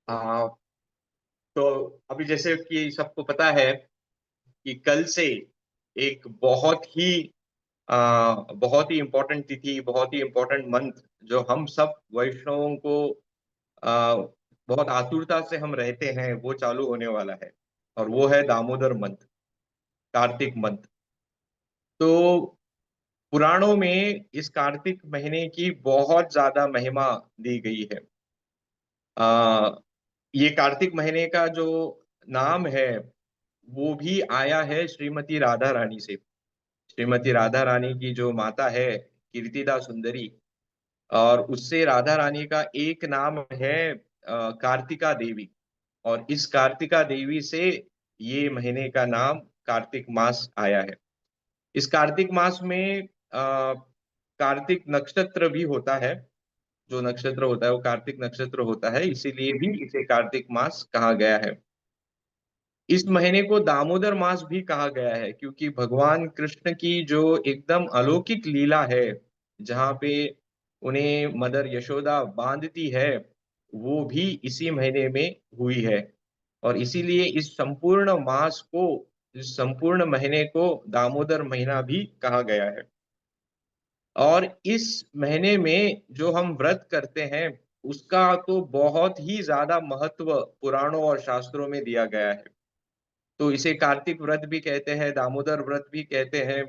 आ, तो अभी जैसे कि सबको पता है कि कल से एक बहुत ही इम्पोर्टेंट तिथि, बहुत ही इम्पोर्टेंट मंथ जो हम सब वैष्णवों को आ, बहुत आतुरता से हम रहते हैं, वो चालू होने वाला है। और वो है दामोदर मंथ, कार्तिक मंथ। तो पुराणों में इस कार्तिक महीने की बहुत ज्यादा महिमा दी गई है। आ, ये कार्तिक महीने का जो नाम है वो भी आया है श्रीमती राधा रानी से। श्रीमती राधा रानी की जो माता है, कीर्तिदा सुंदरी, और उससे राधा रानी का एक नाम है कार्तिका देवी। और इस कार्तिका देवी से ये महीने का नाम कार्तिक मास आया है। इस कार्तिक मास में कार्तिक नक्षत्र भी होता है। जो नक्षत्र होता है वो कार्तिक नक्षत्र होता है, इसीलिए भी इसे कार्तिक मास कहा गया है। इस महीने को दामोदर मास भी कहा गया है क्योंकि भगवान कृष्ण की जो एकदम अलौकिक लीला है, जहाँ पे उन्हें मदर यशोदा बांधती है, वो भी इसी महीने में हुई है। और इसीलिए इस संपूर्ण महीने को दामोदर महीना भी कहा गया है। और इस महीने में जो हम व्रत करते हैं उसका तो बहुत ही ज्यादा महत्व पुराणों और शास्त्रों में दिया गया है। तो इसे कार्तिक व्रत भी कहते हैं, दामोदर व्रत भी कहते हैं,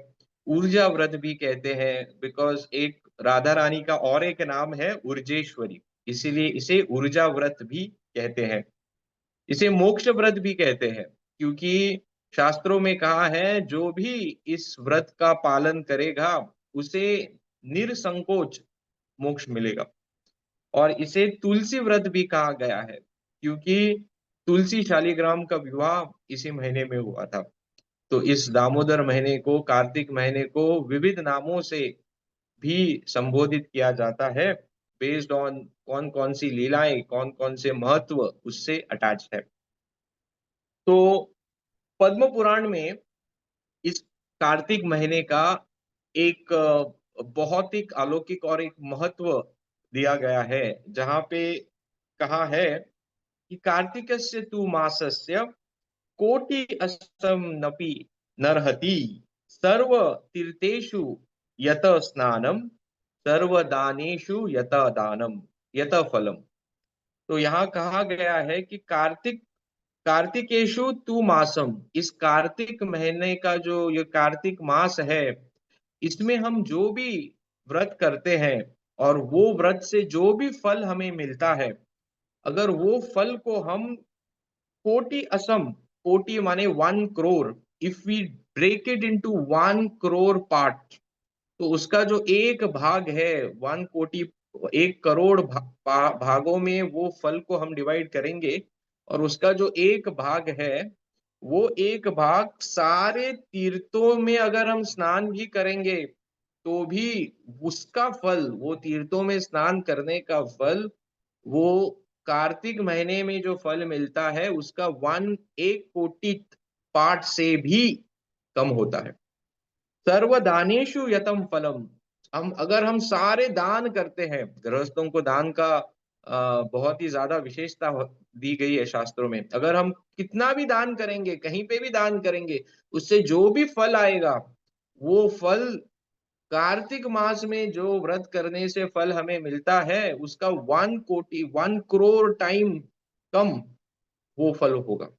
ऊर्जा व्रत भी कहते हैं। बिकॉज एक राधा रानी का और एक नाम है ऊर्जेश्वरी, इसीलिए इसे ऊर्जा व्रत भी कहते हैं। इसे मोक्ष व्रत भी कहते हैं क्योंकि शास्त्रों में कहा है जो भी इस व्रत का पालन करेगा उसे निरसंकोच मोक्ष मिलेगा। और इसे तुलसी व्रत भी कहा गया है क्योंकि तुलसी शालिग्राम का विवाह इसी महीने में हुआ था। तो इस दामोदर महीने को, कार्तिक महीने को विविध नामों से भी संबोधित किया जाता है, बेस्ड ऑन कौन कौन सी लीलाएं, कौन कौन से महत्व उससे अटैच है। तो पद्म पुराण में इस कार्तिक महीने का एक बहुत ही अलौकिक और एक महत्व दिया गया है, जहाँ पे कहा है कि कार्तिकस्य तु मासस्य कोटि असम नपि नरहति सर्व तीर्थेषु यत स्नानम सर्वदानेषु यत दानम यत फलम। तो यहाँ कहा गया है कि कार्तिकेशु तु मासम, इस कार्तिक महीने का जो ये कार्तिक मास है, इसमें हम जो भी व्रत करते हैं और वो व्रत से जो भी फल हमें मिलता है, अगर वो फल को हम कोटि असम, कोटि माने 1 crore, if we break it into 1 crore part, तो उसका जो एक भाग है, 1 कोटि, 1 करोड़ भागों में वो फल को हम डिवाइड करेंगे। और उसका जो एक भाग है, वो एक भाग सारे तीर्थों में अगर हम स्नान भी करेंगे तो भी उसका फल, वो तीर्थों में स्नान करने का फल, वो कार्तिक महीने में जो फल मिलता है उसका 1/1 कोटि पार्ट से भी कम होता है। सर्वदानेषु यतम फलम, हम सारे दान करते हैं, गृहस्थों को दान का बहुत ही ज्यादा विशेषता दी गई है शास्त्रों में। अगर हम कितना भी दान करेंगे, कहीं पे भी दान करेंगे, उससे जो भी फल आएगा, वो फल कार्तिक मास में जो व्रत करने से फल हमें मिलता है उसका 1 कोटि, 1 करोड़ टाइम कम वो फल होगा।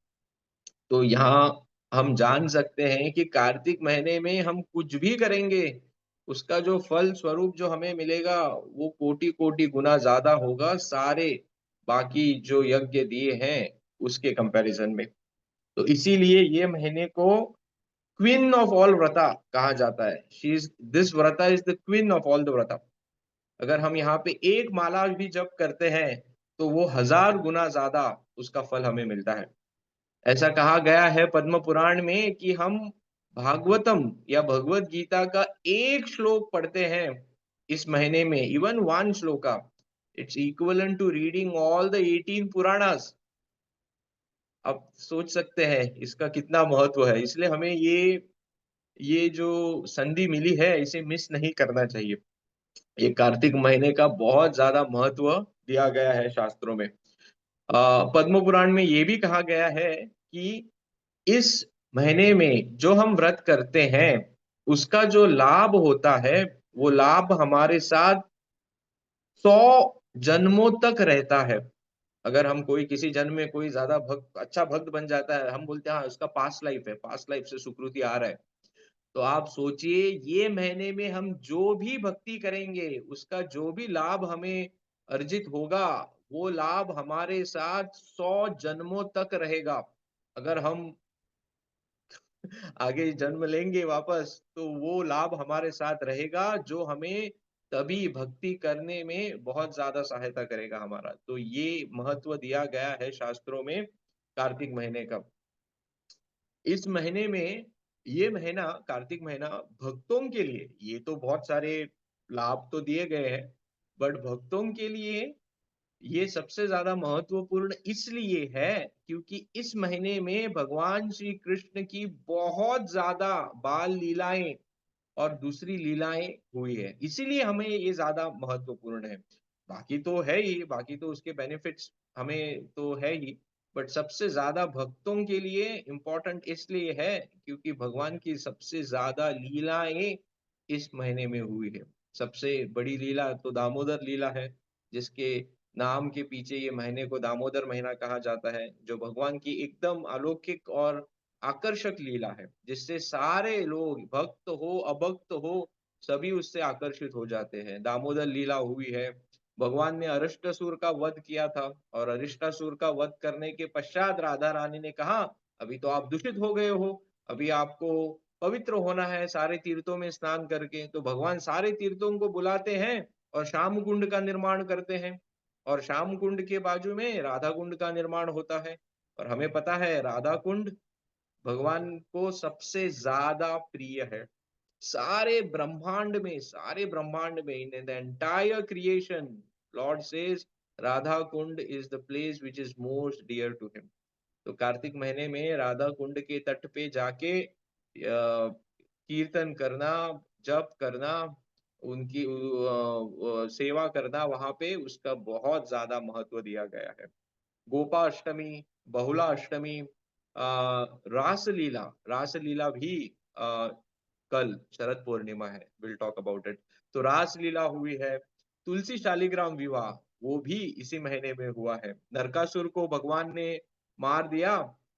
तो यहाँ हम जान सकते हैं कि कार्तिक महीने में हम कुछ भी करेंगे, उसका जो फल स्वरूप जो हमें मिलेगा वो कोटि कोटि गुना ज्यादा होगा सारे बाकी जो यज्ञ दिए हैं उसके कंपैरिजन में। तो इसीलिए ये महीने को क्वीन ऑफ ऑल व्रता कहा जाता है। She is this vrata is the queen of all the vrata. अगर हम यहाँ पे एक माला भी जप करते हैं तो वो 1000 गुना ज्यादा उसका फल हमें मिलता है। ऐसा कहा गया है पद्म पुराण में कि हम भागवतम या भगवत गीता का एक श्लोक पढ़ते हैं इस महीने में, even 1 shloka, it's equivalent to reading all the 18 Puranas. आप सोच सकते हैं इसका कितना महत्व है। इसलिए हमें ये जो संधि मिली है इसे मिस नहीं करना चाहिए। ये कार्तिक महीने का बहुत ज्यादा महत्व दिया गया है शास्त्रों में। पद्म पुराण में ये भी कहा गया है कि इस महीने में जो हम व्रत करते हैं उसका जो लाभ होता है वो लाभ हमारे साथ 100 जन्मों तक रहता है। अगर हम कोई किसी जन्म में कोई ज्यादा भक्त अच्छा भक्त बन जाता है, हम बोलते हैं हाँ उसका पास्ट लाइफ है, पास्ट लाइफ से सुकृति आ रहा है। तो आप सोचिए ये महीने में हम जो भी भक्ति करेंगे उसका जो भी लाभ हमें अर्जित होगा वो लाभ हमारे साथ 100 जन्मों तक रहेगा। अगर हम आगे जन्म लेंगे वापस तो वो लाभ हमारे साथ रहेगा जो हमें तभी भक्ति करने में बहुत ज्यादा सहायता करेगा हमारा। तो ये महत्व दिया गया है शास्त्रों में कार्तिक महीने का। इस महीने में ये महीना कार्तिक महीना भक्तों के लिए ये तो बहुत सारे लाभ तो दिए गए हैं, बट भक्तों के लिए ये सबसे ज्यादा महत्वपूर्ण इसलिए है क्योंकि इस महीने में भगवान श्री कृष्ण की बहुत ज्यादा बाल लीलाएं और दूसरी लीलाएं हुई है, इसीलिए हमें ये ज्यादा महत्वपूर्ण है। बाकी तो है ही, बाकी तो उसके बेनिफिट्स हमें तो है ही, बट सबसे ज्यादा भक्तों के लिए इम्पोर्टेंट इसलिए है क्योंकि भगवान की सबसे ज्यादा लीलाएं इस महीने में हुई है। सबसे बड़ी लीला तो दामोदर लीला है, जिसके नाम के पीछे ये महीने को दामोदर महीना कहा जाता है, जो भगवान की एकदम अलौकिक और आकर्षक लीला है, जिससे सारे लोग भक्त हो अभक्त हो सभी उससे आकर्षित हो जाते हैं। दामोदर लीला हुई है, भगवान ने अरिष्टासुर का वध किया था और अरिष्टासुर का वध करने के पश्चात राधा रानी ने कहा अभी तो आप दूषित हो गए हो, अभी आपको पवित्र होना है सारे तीर्थों में स्नान करके। तो भगवान सारे तीर्थों को बुलाते हैं और श्याम कुंड का निर्माण करते हैं, और श्याम कुंड के बाजू में राधा कुंड का निर्माण होता है। और हमें पता है राधा कुंड भगवान को सबसे ज्यादा प्रिय है। सारे ब्रह्मांड में in the entire creation lord says Radha Kund is the place which is most dear to him. तो कार्तिक महीने में राधा कुंड के तट पे जाके कीर्तन करना, जप करना, उनकी सेवा करना वहां पे उसका बहुत ज्यादा महत्व दिया गया है। गोपाष्टमी, बहुला अष्टमी, रासलीला, रासलीला भी कल शरद पूर्णिमा है, विल टॉक अबाउट इट। तो रासलीला हुई है। तुलसी शालिग्राम विवाह वो भी इसी महीने में हुआ है। नरकासुर को भगवान ने मार दिया,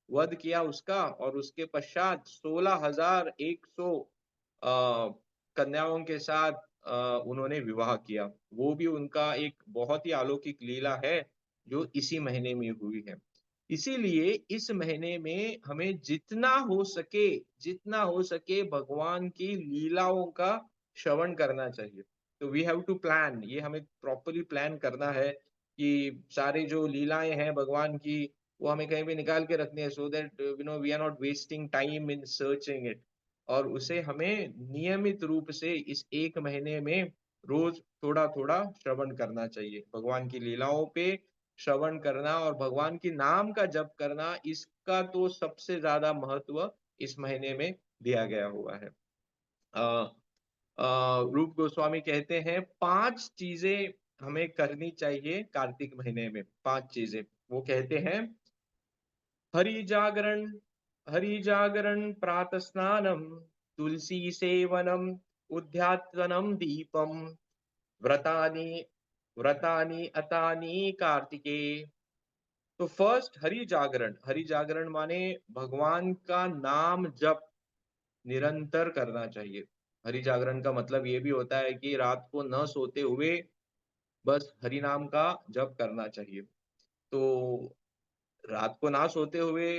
वध किया उसका, और उसके पश्चात 16,100 कन्याओं के साथ उन्होंने विवाह किया। वो भी उनका एक बहुत ही अलौकिक लीला है जो इसी महीने में हुई है। इसीलिए इस महीने में हमें जितना हो सके भगवान की लीलाओं का श्रवण करना चाहिए। तो वी हैव टू प्लान, ये हमें प्रॉपरली प्लान करना है कि सारे जो लीलाएं हैं भगवान की वो हमें कहीं पे निकाल के रखनी है, so that we are not wasting time in searching it. और उसे हमें नियमित रूप से इस एक महीने में रोज थोड़ा थोड़ा श्रवण करना चाहिए। भगवान की लीलाओं पे श्रवण करना और भगवान की नाम का जप करना, इसका तो सबसे ज्यादा महत्व इस महीने में दिया गया हुआ है। रूप गोस्वामी कहते हैं 5 चीजें हमें करनी चाहिए कार्तिक महीने में। 5 चीजें वो कहते हैं, हरि जागरण, हरि जागरण प्रातः स्नानम, तुलसी सेवनम, उद्यात्तनम दीपम, व्रतानि व्रतानि अतानि कार्तिके। तो फर्स्ट हरि जागरण, हरि जागरण माने भगवान का नाम जप निरंतर करना चाहिए। हरि जागरण का मतलब ये भी होता है कि रात को न सोते हुए बस हरि नाम का जप करना चाहिए। तो रात को ना सोते हुए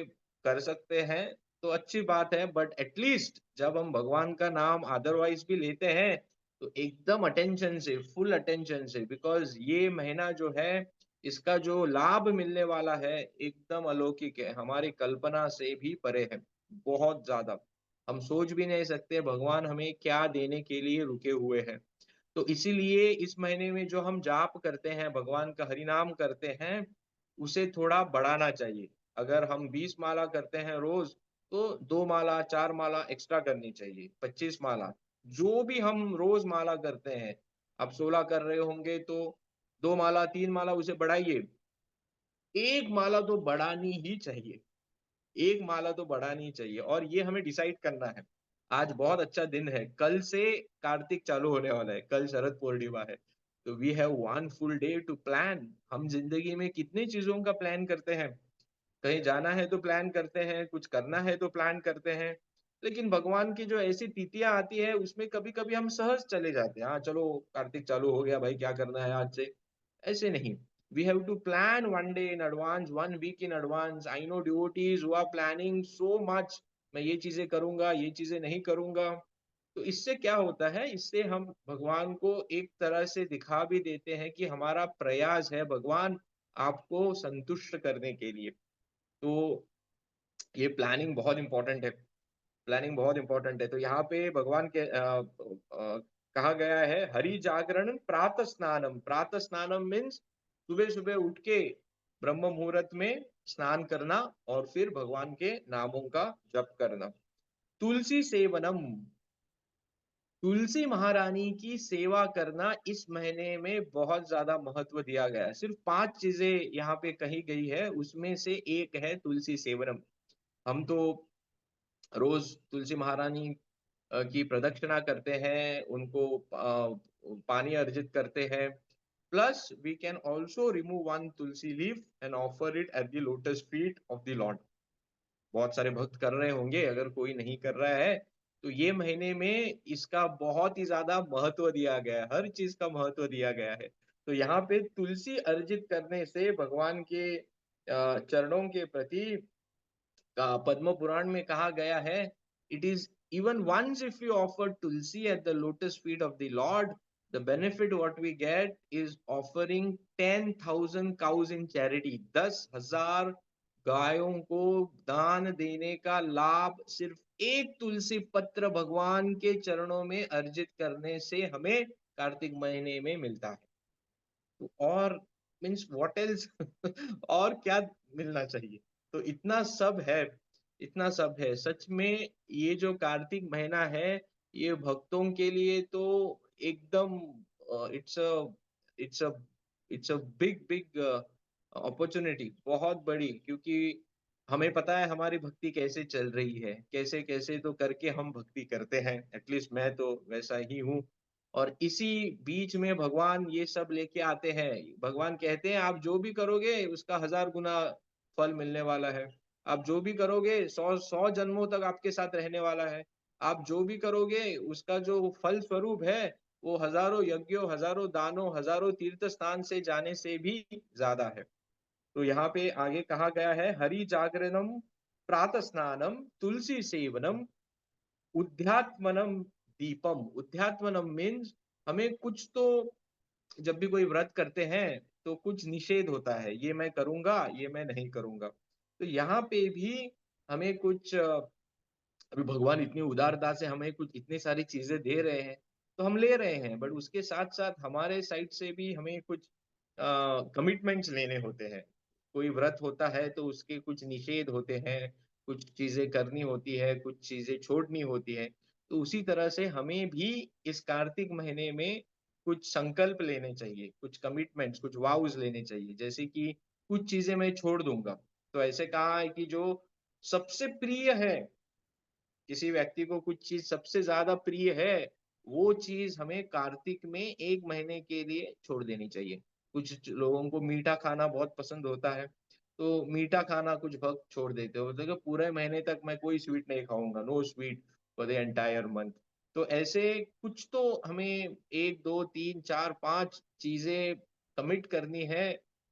कर सकते हैं तो अच्छी बात है, बट एटलीस्ट जब हम भगवान का नाम अदरवाइज भी लेते हैं तो एकदम अटेंशन से, फुल अटेंशन से, बिकॉज ये महीना जो है इसका जो लाभ मिलने वाला है एकदम अलौकिक है, हमारी कल्पना से भी परे है, बहुत ज्यादा। हम सोच भी नहीं सकते भगवान हमें क्या देने के लिए रुके हुए हैं। तो इसीलिए इस महीने में जो हम जाप करते हैं, भगवान का हरि नाम करते हैं, उसे थोड़ा बढ़ाना चाहिए। अगर हम 20 माला करते हैं रोज तो 2 माला 4 माला एक्स्ट्रा करनी चाहिए, 25 माला। जो भी हम रोज माला करते हैं, आप 16 कर रहे होंगे तो 2 माला 3 माला उसे बढ़ाइए। एक माला तो बढ़ानी ही चाहिए, एक माला तो बढ़ानी चाहिए, और ये हमें डिसाइड करना है। आज बहुत अच्छा दिन है, कल से कार्तिक चालू होने वाला है, कल शरद पूर्णिमा है। तो we have one full day to plan. हम जिंदगी में कितनी चीजों का प्लान करते हैं, कहीं जाना है तो प्लान करते हैं, कुछ करना है तो प्लान करते हैं। लेकिन भगवान की जो ऐसी तिथियां आती है उसमें कभी कभी हम सहज चले जाते हैं, हाँ चलो कार्तिक चालू हो गया भाई, क्या करना है आज से। ऐसे नहीं, we have to plan one day in advance, one week in advance. I know devotees who are planning so much, मैं ये चीजें करूंगा, ये चीजें नहीं करूंगा। तो इससे क्या होता है, इससे हम भगवान को एक तरह से दिखा भी देते हैं कि हमारा प्रयास है भगवान आपको संतुष्ट करने के लिए। तो ये प्लानिंग बहुत इंपॉर्टेंट है, प्लानिंग बहुत इंपॉर्टेंट है। तो यहाँ पे भगवान के कहा गया है हरि जागरण प्रातः स्नानम। प्रातः स्नानम मीन्स सुबह सुबह उठ के ब्रह्म मुहूर्त में स्नान करना और फिर भगवान के नामों का जप करना। तुलसी सेवनम, तुलसी महारानी की सेवा करना इस महीने में बहुत ज्यादा महत्व दिया गया है। सिर्फ 5 चीजें यहाँ पे कही गई है, उसमें से एक है तुलसी सेवनम। हम तो रोज तुलसी महारानी की प्रदक्षिणा करते हैं, उनको पानी अर्जित करते हैं। Plus we can also remove one tulsi leaf and offer it at the lotus feet of the lord. बहुत सारे भक्त कर रहे होंगे, अगर कोई नहीं कर रहा है तो ये महीने में इसका बहुत ही ज्यादा महत्व दिया गया है, हर चीज का महत्व दिया गया है। तो यहाँ पे तुलसी अर्जित करने से भगवान के चरणों के प्रति का पद्म पुराण में कहा गया है, it is even once if you offer tulsi at the lotus feet of the lord, the benefit what we get is offering 10,000 cows in charity. 10,000 गायों को दान देने का लाभ सिर्फ एक तुलसी पत्र भगवान के चरणों में अर्जित करने से हमें कार्तिक महीने में मिलता है। तो और मीन्स व्हाट एल्स और क्या मिलना चाहिए। तो इतना सब है, इतना सब है सच में। ये जो कार्तिक महीना है ये भक्तों के लिए तो एकदम it's a it's a it's a big big opportunity, बहुत बड़ी। क्योंकि हमें पता है हमारी भक्ति कैसे चल रही है, कैसे कैसे तो करके हम भक्ति करते हैं, एटलीस्ट मैं तो वैसा ही हूँ। और इसी बीच में भगवान ये सब लेके आते हैं। भगवान कहते हैं आप जो भी करोगे उसका 1,000 गुना फल मिलने वाला है। आप जो भी करोगे 100 100 जन्मों तक आपके साथ रहने वाला है। आप जो भी करोगे उसका जो फल स्वरूप है वो हजारों यज्ञों, हजारों दानों, हजारों तीर्थ स्थान से जाने से भी ज्यादा है। तो यहाँ पे आगे कहा गया है हरि जागरणम प्रातः स्नानम तुलसी सेवनम उद्यात्मनम दीपम। उद्यात्मनम मीन्स हमें कुछ तो, जब भी कोई व्रत करते हैं तो कुछ निषेध होता है, ये मैं करूंगा ये मैं नहीं करूंगा। तो यहाँ पे भी हमें कुछ अभी भगवान इतनी उदारता से हमें कुछ इतनी सारी चीजें दे रहे हैं तो हम ले रहे हैं, बट उसके साथ साथ हमारे साइड से भी हमें कुछ कमिटमेंट्स लेने होते हैं। कोई व्रत होता है तो उसके कुछ निषेध होते हैं, कुछ चीजें करनी होती है, कुछ चीजें छोड़नी होती है। तो उसी तरह से हमें भी इस कार्तिक महीने में कुछ संकल्प लेने चाहिए, कुछ कमिटमेंट्स, कुछ वाउज लेने चाहिए। जैसे कि कुछ चीजें मैं छोड़ दूंगा। तो ऐसे कहा है कि जो सबसे प्रिय है, किसी व्यक्ति को कुछ चीज सबसे ज्यादा प्रिय है, वो चीज हमें कार्तिक में एक महीने के लिए छोड़ देनी चाहिए। कुछ लोगों को मीठा खाना बहुत पसंद होता है, तो मीठा खाना कुछ भक्त छोड़ देते हो, तो पूरे महीने तक मैं कोई स्वीट नहीं खाऊंगा, no sweet for the entire month. तो ऐसे कुछ तो हमें 1 2 3 4 5 चीजें कमिट करनी है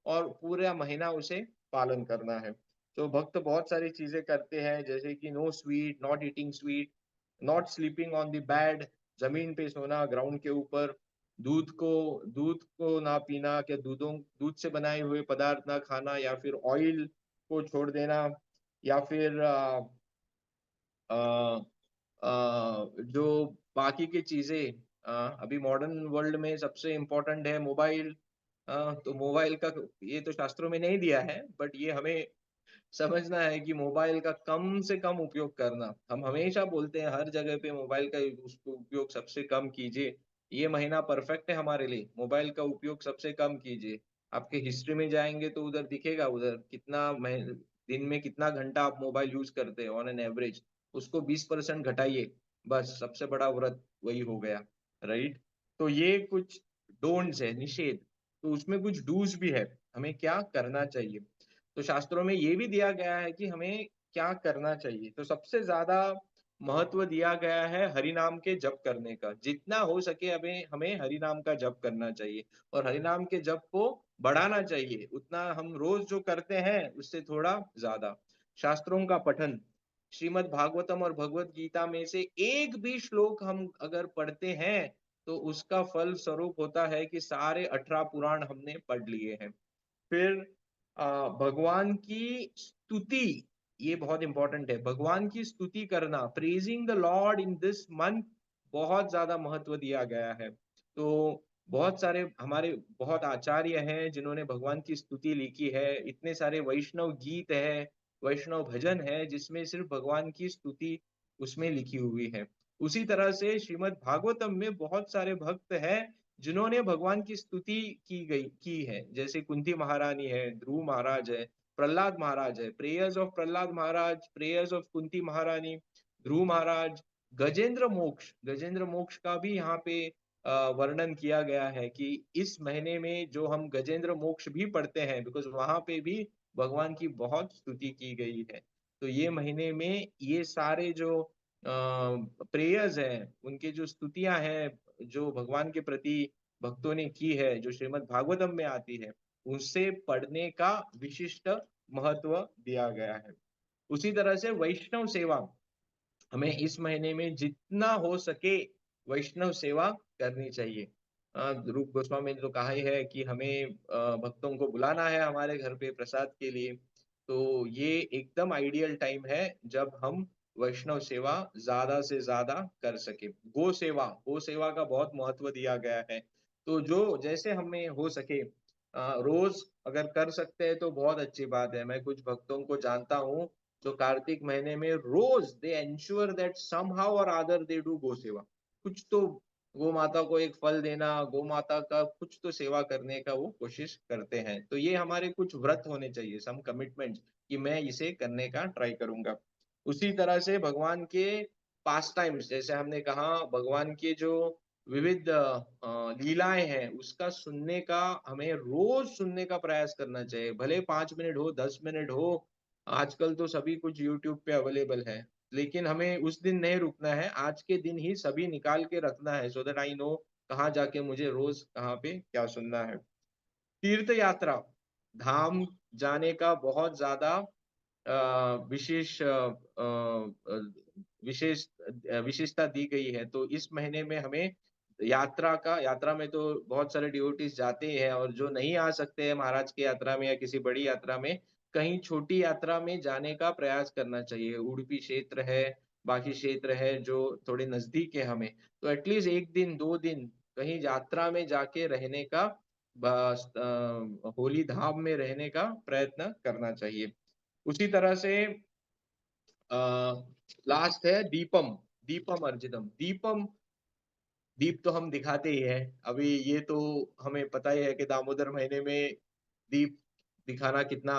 और पूरा महीना उसे पालन करना है। तो भक्त बहुत सारी चीजें करते हैं, जैसे कि no sweet, not eating sweet, not sleeping on the bed, जमीन पे सोना, ग्राउंड के ऊपर, दूध को ना पीना, क्या दूध से बनाए हुए पदार्थ ना खाना, या फिर ऑयल को छोड़ देना, या फिर आ, जो बाकी की चीजें, अभी मॉडर्न वर्ल्ड में सबसे इम्पोर्टेंट है मोबाइल। तो मोबाइल का ये तो शास्त्रों में नहीं दिया है, बट ये हमें समझना है कि मोबाइल का कम से कम उपयोग करना। हम हमेशा बोलते हैं हर जगह पे मोबाइल का उसको उपयोग सबसे कम कीजिए। ये महीना परफेक्ट है हमारे लिए, मोबाइल का उपयोग सबसे कम कीजिए। आपके हिस्ट्री में जाएंगे तो उधर दिखेगा, उधर कितना दिन में कितना घंटा आप मोबाइल यूज करते हैं ऑन एन एवरेज, उसको 20% घटाइए, बस सबसे बड़ा व्रत वही हो गया, राइट। तो ये कुछ डोंट्स है, निषेध। तो उसमें कुछ डूज भी है, हमें क्या करना चाहिए। तो शास्त्रों में ये भी दिया गया है कि हमें क्या करना चाहिए। तो सबसे ज्यादा महत्व दिया गया है हरि नाम के जप करने का, जितना हो सके हमें हमें हरि नाम का जप करना चाहिए, और हरि नाम के जप को बढ़ाना चाहिए, उतना हम रोज जो करते हैं उससे थोड़ा ज्यादा। शास्त्रों का पठन, श्रीमद् भागवतम और भगवत गीता में से एक भी श्लोक हम अगर पढ़ते हैं तो उसका फल स्वरूप होता है कि सारे 18 पुराण हमने पढ़ लिए हैं। फिर भगवान की स्तुति, ये बहुत इंपॉर्टेंट है, भगवान की स्तुति करना, praising the Lord in this month, बहुत ज्यादा महत्व दिया गया है। तो बहुत सारे हमारे बहुत आचार्य हैं जिन्होंने भगवान की स्तुति लिखी है, इतने सारे वैष्णव गीत है, वैष्णव भजन है जिसमें सिर्फ भगवान की स्तुति उसमें लिखी हुई है। उसी तरह से श्रीमद् भागवतम में बहुत सारे भक्त हैं जिन्होंने भगवान की स्तुति की है, जैसे कुंती महारानी है, ध्रुव महाराज है, प्रहलाद महाराज है, prayers of Prahlad Maharaj, prayers of Kunti महारानी, ध्रुव महाराज। गजेंद्र मोक्ष का भी यहाँ पे वर्णन किया गया है कि इस महीने में जो हम गजेंद्र मोक्ष भी पढ़ते हैं, बिकॉज वहां पे भी भगवान की बहुत स्तुति की गई है। तो ये महीने में ये सारे जो प्रेयर्स हैं, उनके जो स्तुतियां हैं जो भगवान के प्रति भक्तों ने की है, जो श्रीमद् भागवतम में आती है, उसे पढ़ने का विशिष्ट महत्व दिया गया है। उसी तरह से वैष्णव सेवा, हमें इस महीने में जितना हो सके वैष्णव सेवा करनी चाहिए। रूप गोस्वामी ने तो कहा ही है कि हमें भक्तों को बुलाना है हमारे घर पे प्रसाद के लिए। तो ये एकदम आइडियल टाइम है जब हम वैष्णव सेवा ज्यादा से ज्यादा कर सके। गो सेवा का बहुत महत्व दिया गया है। तो जो जैसे हमें हो सके रोज अगर कर सकते हैं तो बहुत अच्छी बात है। मैं कुछ भक्तों को जानता हूँ जो कार्तिक महीने में रोज दे एंश्योर दैट समहाउ और अदर दे डू गो सेवा, कुछ तो गो माता को एक फल देना, गो माता का कुछ तो सेवा करने का वो कोशिश करते हैं। तो ये हमारे कुछ व्रत होने चाहिए, सम कमिटमेंट, कि मैं इसे करने का ट्राई करूंगा। उसी तरह से भगवान के पास टाइम्स, जैसे हमने कहा भगवान के जो विविध लीलाएं हैं उसका सुनने का, हमें रोज सुनने का प्रयास करना चाहिए, भले 5 मिनट हो 10 मिनट हो। आजकल तो सभी कुछ यूट्यूब पे अवेलेबल है, लेकिन हमें उस दिन नहीं रुकना है, आज के दिन ही सभी निकाल के रखना है, सो दैट आई नो कहाँ जाके मुझे रोज कहाँ पे क्या सुनना है। तीर्थ यात्रा, धाम जाने का बहुत ज्यादा विशेष विशेष विशेषता दी गई है। तो इस महीने में हमें यात्रा में तो बहुत सारे डिवोटीज जाते हैं, और जो नहीं आ सकते हैं महाराज की यात्रा में या किसी बड़ी यात्रा में, कहीं छोटी यात्रा में जाने का प्रयास करना चाहिए। उडुपी क्षेत्र है, बाकी क्षेत्र है जो थोड़े नजदीक है हमें, तो एटलीस्ट एक दिन 2 दिन कहीं यात्रा में जाके रहने का, बस होली धाम में रहने का प्रयत्न करना चाहिए। उसी तरह से लास्ट है दीपम, दीपम अर्जितम, दीप तो हम दिखाते ही हैं। अभी ये तो हमें पता ही है कि दामोदर महीने में दीप दिखाना कितना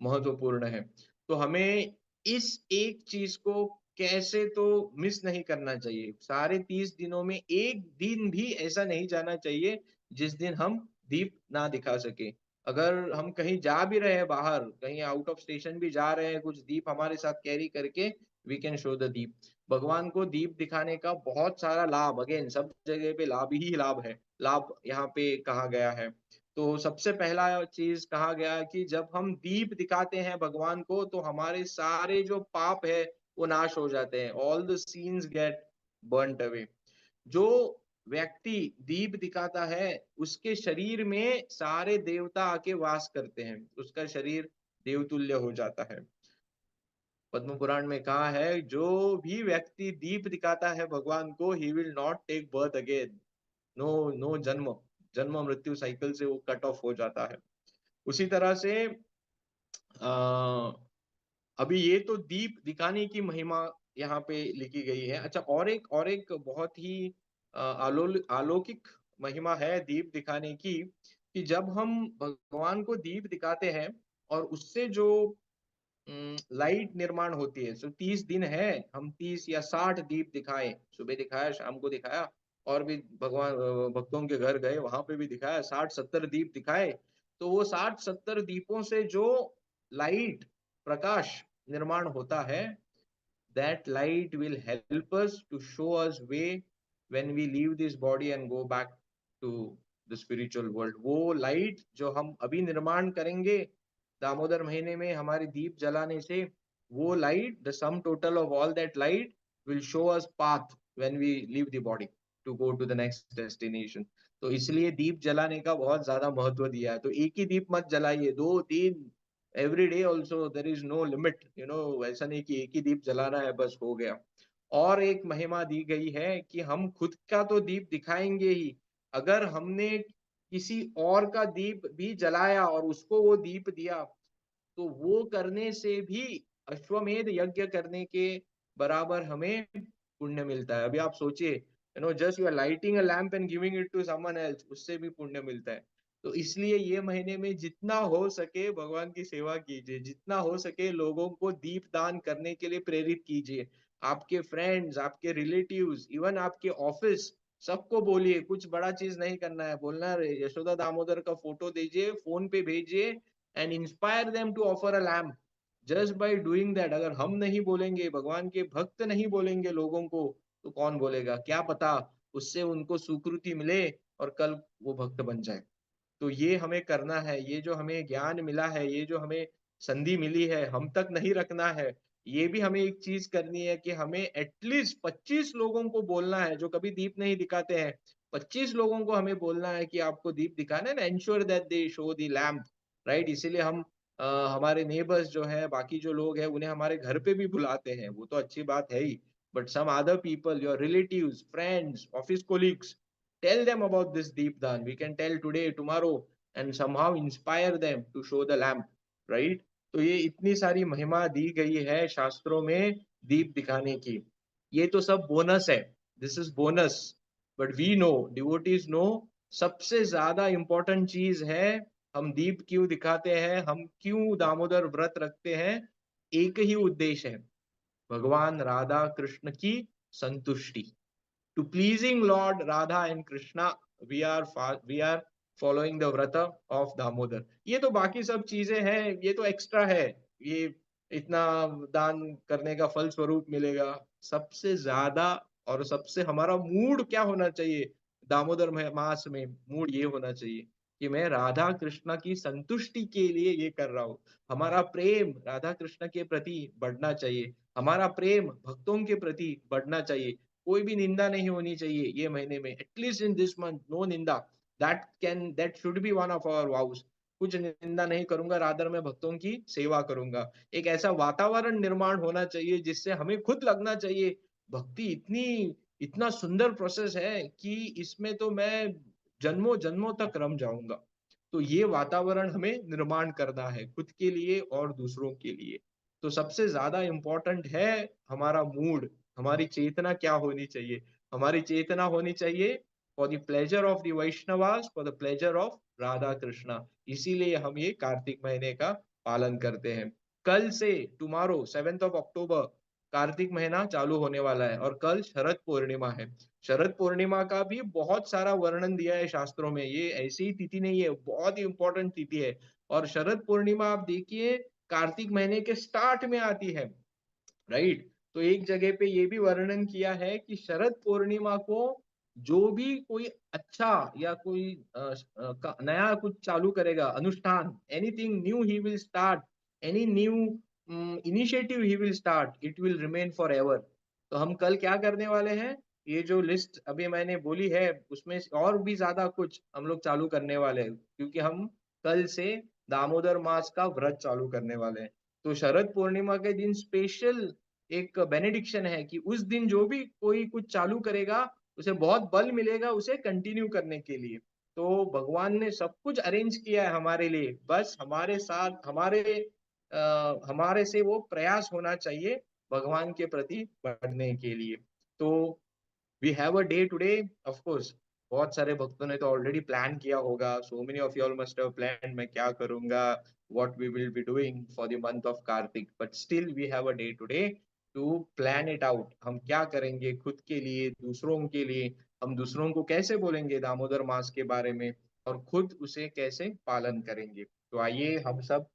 महत्वपूर्ण है। तो हमें इस एक चीज को कैसे तो मिस नहीं करना चाहिए। सारे 30 दिनों में एक दिन भी ऐसा नहीं जाना चाहिए जिस दिन हम दीप ना दिखा सके। अगर हम कहीं जा भी रहे हैं, बाहर कहीं आउट ऑफ स्टेशन भी जा रहे हैं, कुछ दीप हमारे साथ कैरी करके वी कैन शो द दीप। भगवान को दीप दिखाने का बहुत सारा लाभ, अगेन सब जगह पे लाभ ही लाभ है, लाभ यहाँ पे कहा गया है। तो सबसे पहला चीज कहा गया कि जब हम दीप दिखाते हैं भगवान को तो हमारे सारे जो पाप है वो नाश हो जाते हैं, all the sins get burnt away. जो व्यक्ति दीप दिखाता है उसके शरीर में सारे देवता आके वास करते हैं, उसका शरीर देवतुल्य हो जाता है। पद्म पुराण में कहा है जो भी व्यक्ति दीप दिखाता है भगवान को, he will not take birth again, no no जन्म, जन्म मृत्यु साइकिल से वो कट ऑफ हो जाता है। उसी तरह से आ, अभी ये तो दीप दिखाने की महिमा यहाँ पे लिखी गई है। अच्छा, और एक बहुत ही अलौकिक महिमा है दीप दिखाने की। कि जब हम भगवान को दीप दिखाते हैं और उससे जो लाइट निर्माण होती है, सो 30 दिन है, हम 30 या 60 दीप दिखाए, सुबह दिखाया, शाम को दिखाया, और भी भगवान भक्तों के घर गए, वहां पे भी दिखाया, 60-70 दीप दिखाए। तो वो 60-70 दीपों से जो लाइट, प्रकाश निर्माण होता है, that light will help us to show us way when we leave this body and go back to the spiritual world. वो लाइट जो हम अभी निर्माण करेंगे दामोदर महीने में हमारे दीप जलाने से, वो light, the sum total of all that light will show us path when we leave the body to go to the next destination. तो इसलिए दीप जलाने का बहुत ज्यादा महत्व दिया है। तो एक ही दीप मत जलाइए, दो तीन, every day also, there is no limit, ऐसा नहीं कि एक ही दीप जलाना है बस हो गया। और एक महिमा दी गई है कि हम खुद का तो दीप दिखाएंगे ही, अगर हमने किसी और का दीप भी जलाया और उसको वो दीप दिया, तो वो करने से भी अश्वमेध यज्ञ करने के बराबर हमें पुण्य मिलता है। अभी आप सोचिए, just you are lighting a lamp and giving it to someone else, उससे भी पुण्य मिलता है। तो इसलिए ये महीने में जितना हो सके भगवान की सेवा कीजिए, जितना हो सके लोगों को दीप दान करने के लिए प्रेरित कीजिए। आपके फ्रेंड्स, आपके रिलेटिव्स, इवन आपके ऑफिस, सबको बोलिए, कुछ बड़ा चीज नहीं करना है, बोलना है यशोदा दामोदर का फोटो दीजिए, फोन पे भेजिए, and inspire them to offer a lamp. Just by doing that, अगर हम नहीं बोलेंगे, भगवान के भक्त नहीं बोलेंगे लोगों को, तो कौन बोलेगा? क्या पता उससे उनको स्वीकृति मिले और कल वो भक्त बन जाए। तो ये हमें करना है, ये जो हमें ज्ञान मिला है, ये जो हमें संधि मिली है, हम तक नहीं रखना है। ये भी हमें एक चीज करनी है कि हमें एटलीस्ट 25 लोगों को बोलना है जो कभी दीप नहीं दिखाते हैं। 25 लोगों को हमें बोलना है कि आपको दीप दिखाना है ना, ensure that they show the lamp, right. इसीलिए हम हमारे नेबर्स जो है, बाकी जो लोग हैं, उन्हें हमारे घर पे भी बुलाते हैं, वो तो अच्छी बात है ही। But some other people, your relatives, friends, office colleagues, tell them about this deep dan. We can tell today, tomorrow, and somehow inspire them to show the lamp, right? तो ये इतनी सारी महिमा दी गई है शास्त्रों में दीप दिखाने की। ये तो सब बोनस है, this is bonus. But we know, devotees know, सबसे ज्यादा इंपॉर्टेंट चीज है हम दीप क्यों दिखाते हैं, हम क्यों दामोदर व्रत रखते हैं। एक ही उद्देश्य है, भगवान राधा कृष्ण की संतुष्टि। To pleasing Lord Radha and Krishna, we are following the व्रत of दामोदर। ये तो बाकी सब चीजें हैं, ये तो एक्स्ट्रा है, ये इतना दान करने का फल स्वरूप मिलेगा। सबसे ज्यादा और सबसे हमारा मूड क्या होना चाहिए दामोदर मास में? मूड ये होना चाहिए कि मैं राधा कृष्ण की संतुष्टि के लिए ये कर रहा हूँ। हमारा प्रेम राधा कृष्ण के प्रति बढ़ना चाहिए, हमारा प्रेम भक्तों के प्रति बढ़ना चाहिए। कोई भी निंदा नहीं होनी चाहिए ये महीने में, at least in this month no ninda. That should be one of our vows. कुछ निंदा नहीं करूंगा, रादर मैं भक्तों की सेवा करूंगा। एक ऐसा वातावरण निर्माण होना चाहिए जिससे हमें खुद लगना चाहिए भक्ति इतनी, इतना सुंदर प्रोसेस है कि इसमें तो मैं जन्मों जन्मों तक रम जाऊंगा। तो ये वातावरण हमें निर्माण करना है, खुद के लिए और दूसरों के लिए। तो सबसे ज्यादा इंपॉर्टेंट है हमारा मूड, हमारी चेतना क्या होनी चाहिए। हमारी चेतना होनी चाहिए for the pleasure of the Vaishnavas, for the pleasure of Radha Krishna. इसीलिए हम ये कार्तिक महीने का पालन करते हैं। कल से, टुमारो 7 अक्टूबर, कार्तिक महीना चालू होने वाला है और कल शरद पूर्णिमा है। शरद पूर्णिमा का भी बहुत सारा वर्णन दिया है शास्त्रों में, ये ऐसी ही तिथि नहीं है, बहुत ही इंपॉर्टेंट तिथि है। और शरद पूर्णिमा आप देखिए कार्तिक महीने के स्टार्ट में आती है, राइट। तो एक जगह पे ये भी वर्णन किया है कि शरद पूर्णिमा को जो भी कोई अच्छा या कोई नया कुछ चालू करेगा अनुष्ठान, anything new he will start, any new initiative he will start, it will remain for ever. तो हम कल क्या करने वाले हैं, ये जो लिस्ट अभी मैंने बोली है उसमें और भी ज्यादा कुछ हम लोग चालू करने वाले हैं, क्योंकि हम कल से दामोदर मास का व्रत चालू करने वाले हैं। तो शरद पूर्णिमा के दिन स्पेशल एक बेनेडिक्शन है कि उस दिन जो भी कोई कुछ चालू करेगा उसे बहुत बल मिलेगा उसे कंटिन्यू करने के लिए। तो भगवान ने सब कुछ अरेंज किया है हमारे लिए, बस हमारे साथ हमारे से वो प्रयास होना चाहिए भगवान के प्रति बढ़ने के लिए। तो we have a day today, of course बहुत सारे भक्तों ने तो ऑलरेडी प्लान किया होगा, so many of you all must have plan मैं क्या करूंगा, what we will be doing for the month of Kartik, but still we have a day today to plan it out. हम क्या करेंगे खुद के लिए, दूसरों के लिए, हम दूसरों को कैसे बोलेंगे दामोदर मास के बारे में, और खुद उसे कैसे पालन करेंगे। तो आइए हम सब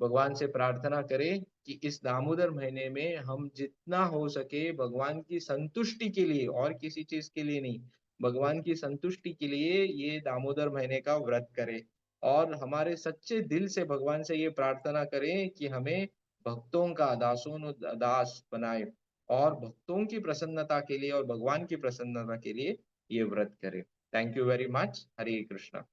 भगवान से प्रार्थना करें कि इस दामोदर महीने में हम जितना हो सके भगवान की संतुष्टि के लिए, और किसी चीज के लिए नहीं, भगवान की संतुष्टि के लिए ये दामोदर महीने का व्रत करें। और हमारे सच्चे दिल से भगवान से ये प्रार्थना करें कि हमें भक्तों का दासों दास बनाए, और भक्तों की प्रसन्नता के लिए और भगवान की प्रसन्नता के लिए ये व्रत करें। Thank you very much. Hare Krishna.